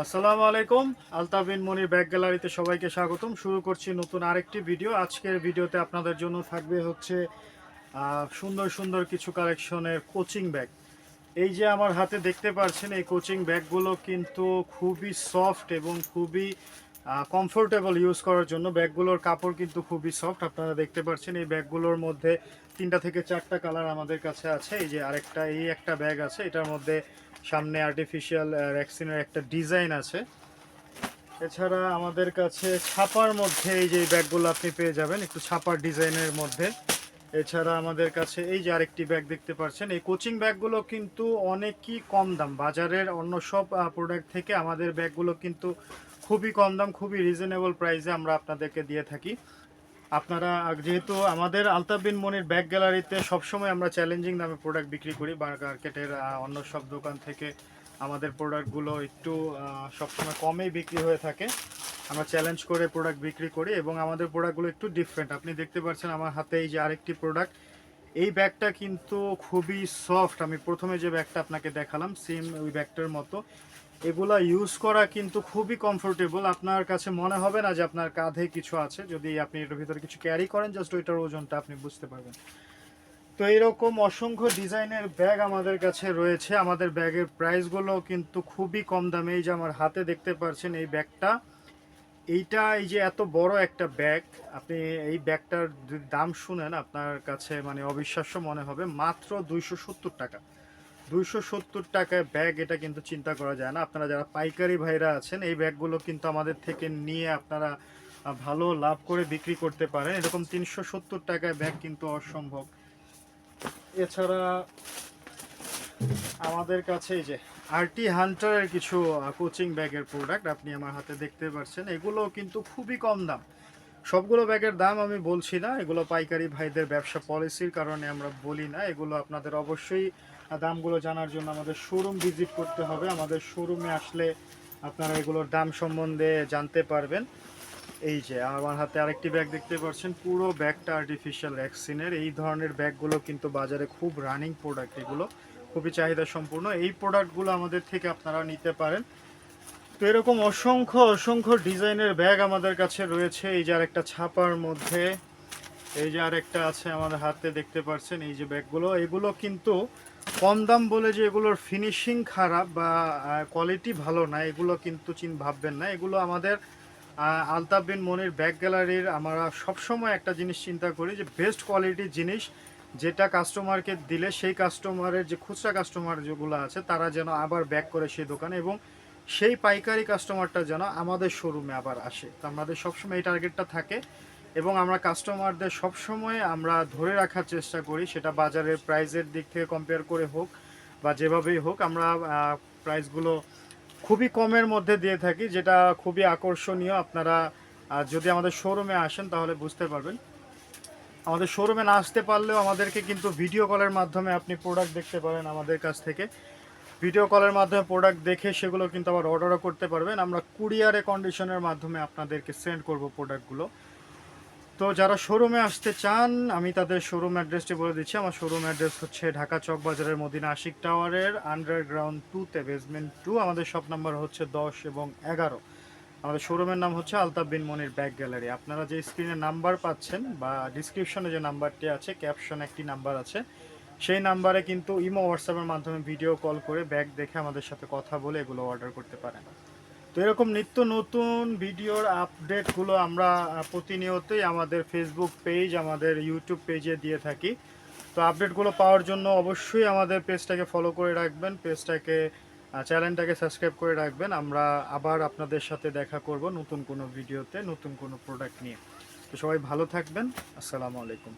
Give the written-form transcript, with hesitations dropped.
আসসালামু আলাইকুম। আলতাফ বিন মনির ব্যাগ গ্যালারিতে সবাইকে স্বাগতম। শুরু করছি নতুন আরেকটি ভিডিও। আজকের ভিডিওতে আপনাদের জন্য থাকবে হচ্ছে সুন্দর সুন্দর কিছু কালেকশনের কোচিং ব্যাগ। এই যে আমার হাতে দেখতে পাচ্ছেন, এই কোচিং ব্যাগগুলো কিন্তু খুবই সফট এবং খুবই কমফোর্টেবল ইউজ করার জন্য। ব্যাগগুলোর কাপড় কিন্তু খুবই সফট। আপনারা দেখতে পাচ্ছেন এই ব্যাগগুলোর মধ্যে 3টা থেকে 4টা কালার আমাদের কাছে আছে। এই যে আরেকটা, এই একটা ব্যাগ আছে, এটার মধ্যে সামনে আর্টিফিশিয়াল রেক্সিনের একটা ডিজাইন আছে। এছাড়া আমাদের কাছে ছাপার মধ্যে এই যে এই ব্যাগগুলো আপনি পেয়ে যাবেন একটু ছাপার ডিজাইনের মধ্যে। এছাড়া আমাদের কাছে এই যে আরেকটি ব্যাগ দেখতে পাচ্ছেন। এই কোচিং ব্যাগগুলো কিন্তু অনেকই কম দাম, বাজারের অন্য সব প্রোডাক্ট থেকে আমাদের ব্যাগগুলো কিন্তু খুবই কম দাম, খুবই রিজনেবল প্রাইসে আমরা আপনাদেরকে দিয়ে থাকি। আপনারা যেহেতু আমাদের আলতাফ বিন মনির ব্যাগ গ্যালারিতে সবসময় আমরা চ্যালেঞ্জিং দামে প্রোডাক্ট বিক্রি করি, মার্কেটের অন্য সব দোকান থেকে আমাদের প্রোডাক্টগুলো একটু সবসময় কমেই বিক্রি হয়ে থাকে। আমরা চ্যালেঞ্জ করে প্রোডাক্ট বিক্রি করি এবং আমাদের প্রোডাক্টগুলো একটু ডিফারেন্ট। আপনি দেখতে পাচ্ছেন আমার হাতে এই যে আরেকটি প্রোডাক্ট, এই ব্যাগটা কিন্তু খুবই সফট। আমি প্রথমে যে ব্যাগটা আপনাকে দেখালাম সেম ওই ব্যাগটার মতো। এগুলা ইউজ করা কিন্তু খুবই কমফোর্টেবল। আপনার কাছে মনে হবে না যে আপনার কাঁধে কিছু আছে। যদি আপনি এটার ভিতরে কিছু ক্যারি করেন, জাস্ট ওইটার ওজনটা আপনি বুঝতে পারবেন। তো এইরকম অসংখ্য ডিজাইনের ব্যাগ আমাদের কাছে রয়েছে। আমাদের ব্যাগের প্রাইসগুলো কিন্তু খুবই কম দামে। এই যে আমার হাতে দেখতে পাচ্ছেন এই ব্যাগটা, এইটা এই যে এত বড় একটা ব্যাগ, আপনি এই ব্যাগটার যদি দাম শুনেন আপনার কাছে মানে অবিশ্বাস্য মনে হবে। মাত্র 270 টাকা। 270 টাকায় ব্যাগ, এটা কিন্তু চিন্তা করা যায় না। আপনারা যারা পাইকারি ভাইরা আছেন, এই ব্যাগগুলো কিন্তু আমাদের থেকে নিয়ে আপনারা ভালো লাভ করে বিক্রি করতে পারেন। এরকম 370 টাকায় ব্যাগ কিন্তু অসম্ভব। এছাড়া আমাদের কাছে এই যে আরটি হান্টারের কিছু কোচিং ব্যাগের প্রোডাক্ট আপনি আমার হাতে দেখতে পাচ্ছেন। এগুলো কিন্তু খুবই কম দাম। সবগুলো ব্যাগের দাম আমি বলছি না, এগুলো পাইকারি ভাইদের ব্যবসা পলিসির কারণে আমরা বলি না। এগুলো আপনাদের অবশ্যই দামগুলো জানার জন্য আমাদের শোরুম ভিজিট করতে হবে। আমাদের শোরুমে আসলে আপনারা এগুলোর দাম সম্বন্ধে জানতে পারবেন। এই যে আমার হাতে আরেকটি ব্যাগ দেখতে পাচ্ছেন, পুরো ব্যাগটা আর্টিফিশিয়াল রেক্সিনের। এই ধরনের ব্যাগগুলো কিন্তু বাজারে খুব রানিং প্রোডাক্ট, এগুলো খুবই চাহিদা সম্পূর্ণ। এই প্রোডাক্টগুলো আমাদের থেকে আপনারা নিতে পারেন। তো এরকম অসংখ্য অসংখ্য ডিজাইনের ব্যাগ আমাদের কাছে রয়েছে। এই যে আরেকটা ছাপার মধ্যে, এই যে আরেকটা আছে আমাদের হাতে দেখতে পাচ্ছেন। এই যে ব্যাগগুলো, এগুলো কিন্তু কম দাম বলে যে এগুলোর ফিনিশিং খারাপ বা কোয়ালিটি ভালো না, এগুলো কিন্তু ভাববেন না। এগুলো আমাদের আলতাফ বিন মনির ব্যাগ গ্যালারির আমরা সবসময় একটা জিনিস চিন্তা করি যে বেস্ট কোয়ালিটির জিনিস যেটা কাস্টমারকে দিলে সেই কাস্টমারের যে খুচরা কাস্টমার যেগুলো আছে তারা যেন আবার ব্যাক করে সেই দোকানে, এবং সেই পাইকারি কাস্টমারটা যেন আমাদের শোরুমে আবার আসে। তো আমাদের সবসময় এই টার্গেটটা থাকে এবং আমরা কাস্টমারদের সবসময় আমরা ধরে রাখার চেষ্টা করি, সেটা বাজারের প্রাইসের দিক থেকে কম্পেয়ার করে হোক বা যেভাবেই হোক। আমরা প্রাইসগুলো খুবই কমের মধ্যে দিয়ে থাকি, যেটা খুবই আকর্ষণীয়। আপনারা যদি আমাদের শোরুমে আসেন তাহলে বুঝতে পারবেন। আমাদের শোরুমে না আসতে পারলেও আমাদেরকে কিন্তু ভিডিও কলের মাধ্যমে আপনি প্রোডাক্ট দেখতে পারেন আমাদের কাছ থেকে। ভিডিও কলের মাধ্যমে প্রোডাক্ট দেখে সেগুলো কিন্তু আবার অর্ডারও করতে পারবেন। আমরা কুরিয়ারে কন্ডিশনের মাধ্যমে আপনাদেরকে সেন্ড করব প্রোডাক্টগুলো। তো যারা শোরুমে আসতে চান আমি তাদের শোরুম অ্যাড্রেসটি বলে দিচ্ছি। আমার শোরুম অ্যাড্রেস হচ্ছে ঢাকা চকবাজারের মদিনা আশিক টাওয়ারের আন্ডারগ্রাউন্ড 2-তে, বেসমেন্ট 2। আমাদের শপ নাম্বার হচ্ছে 10 এবং 11। আমাদের শোরুমের নাম হচ্ছে আলতাফ বিন মনির ব্যাগ গ্যালারি। আপনারা যে স্ক্রিনে নাম্বার পাচ্ছেন বা ডিসক্রিপশনে যে নাম্বারটি আছে, ক্যাপশনে একটি নাম্বার আছে, সেই নাম্বারে কিন্তু ইমো হোয়াটসঅ্যাপের মাধ্যমে ভিডিও কল করে ব্যাগ দেখে আমাদের সাথে কথা বলে এগুলো অর্ডার করতে পারেন। তো এরকম নিত্য নতুন ভিডিওর আপডেটগুলো আমরা প্রতিনিয়তই আমাদের ফেসবুক পেজ, আমাদের ইউটিউব পেজে দিয়ে থাকি। তো আপডেটগুলো পাওয়ার জন্য অবশ্যই আমাদের পেজটাকে ফলো করে রাখবেন, পেজটাকে চ্যানেলটাকে সাবস্ক্রাইব করে রাখবেন। আমরা আবার আপনাদের সাথে দেখা করব নতুন কোনো ভিডিওতে, নতুন কোনো প্রোডাক্ট নিয়ে। তো সবাই ভালো থাকবেন। আসসালামু আলাইকুম।